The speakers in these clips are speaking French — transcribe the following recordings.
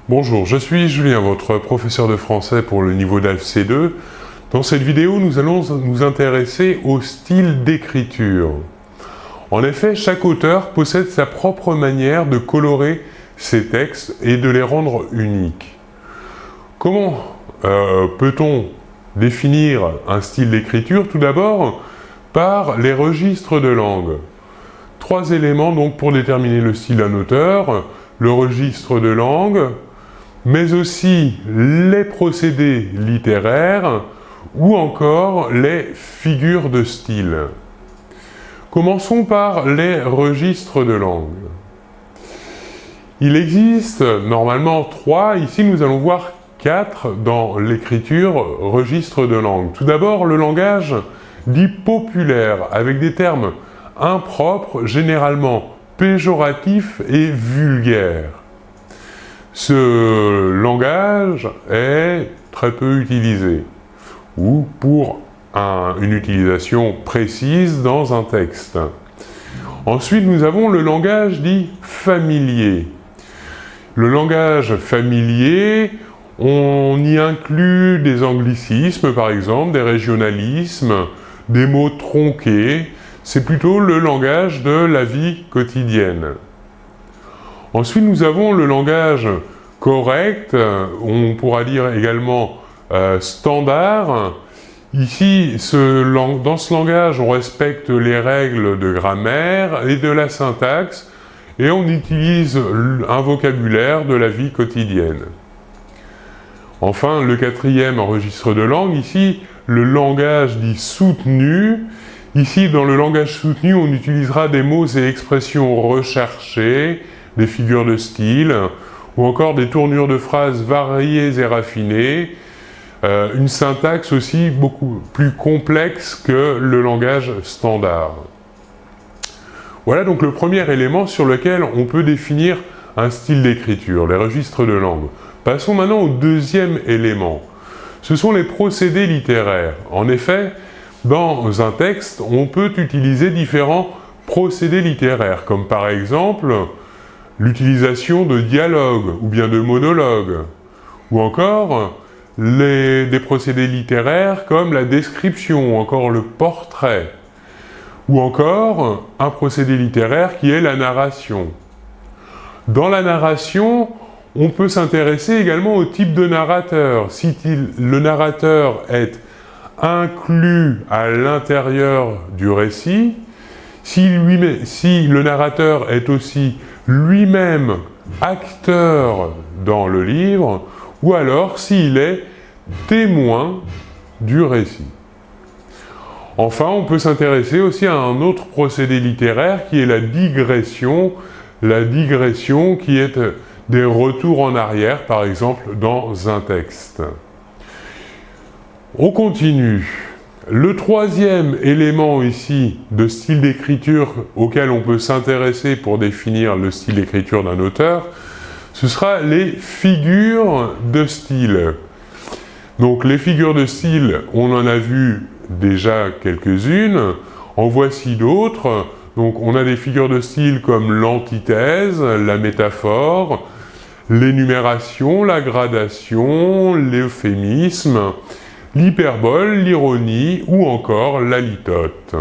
Bonjour, je suis Julien, votre professeur de français pour le niveau d'ALPH C2. Dans cette vidéo, nous allons nous intéresser au style d'écriture. En effet, chaque auteur possède sa propre manière de colorer ses textes et de les rendre uniques. Comment peut-on définir un style d'écriture? Tout d'abord, par les registres de langue. Trois éléments donc pour déterminer le style d'un auteur: le registre de langue, mais aussi les procédés littéraires ou encore les figures de style. Commençons par les registres de langue. Il existe normalement 3, ici nous allons voir 4 dans l'écriture registres de langue. Tout d'abord, le langage dit populaire, avec des termes impropres, généralement péjoratifs et vulgaires. Ce langage est très peu utilisé, ou pour une utilisation précise dans un texte. Ensuite, nous avons le langage dit familier. Le langage familier, on y inclut des anglicismes, par exemple, des régionalismes, des mots tronqués. C'est plutôt le langage de la vie quotidienne. Ensuite, nous avons le langage correct, on pourra dire également standard. Ici, dans ce langage, on respecte les règles de grammaire et de la syntaxe, et on utilise un vocabulaire de la vie quotidienne. Enfin, le quatrième registre de langue, ici, le langage dit soutenu. Ici, dans le langage soutenu, on utilisera des mots et expressions recherchés, des figures de style, ou encore des tournures de phrases variées et raffinées, une syntaxe aussi beaucoup plus complexe que le langage standard. Voilà donc le premier élément sur lequel on peut définir un style d'écriture, les registres de langue. Passons maintenant au deuxième élément. Ce sont les procédés littéraires. En effet, dans un texte, on peut utiliser différents procédés littéraires, comme par exemple l'utilisation de dialogues ou bien de monologues, ou encore des procédés littéraires comme la description, ou encore le portrait, ou encore un procédé littéraire qui est la narration. Dans la narration, on peut s'intéresser également au type de narrateur. Si le narrateur est inclus à l'intérieur du récit, si le narrateur est aussi lui-même acteur dans le livre, ou alors s'il est témoin du récit. Enfin, on peut s'intéresser aussi à un autre procédé littéraire qui est la digression qui est des retours en arrière, par exemple, dans un texte. On continue. Le troisième élément ici de style d'écriture auquel on peut s'intéresser pour définir le style d'écriture d'un auteur, ce sera les figures de style. Donc les figures de style, on en a vu déjà quelques-unes, en voici d'autres. Donc on a des figures de style comme l'antithèse, la métaphore, l'énumération, la gradation, l'euphémisme, l'hyperbole, l'ironie ou encore la litote.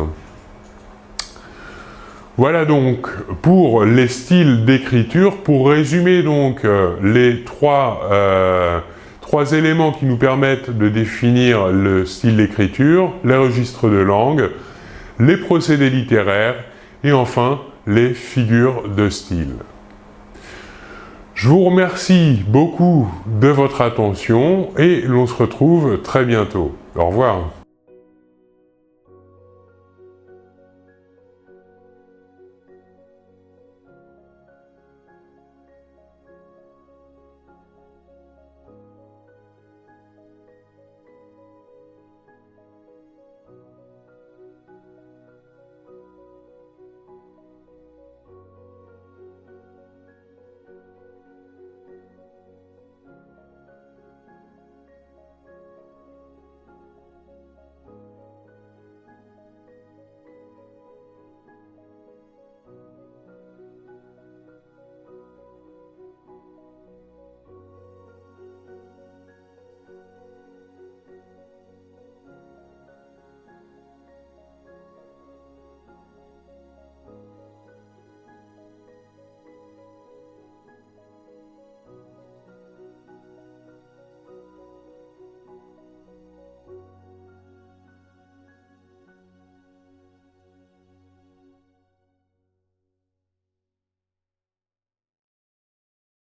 Voilà donc pour les styles d'écriture. Pour résumer donc les trois éléments qui nous permettent de définir le style d'écriture: les registres de langue, les procédés littéraires et enfin les figures de style. Je vous remercie beaucoup de votre attention et l'on se retrouve très bientôt. Au revoir.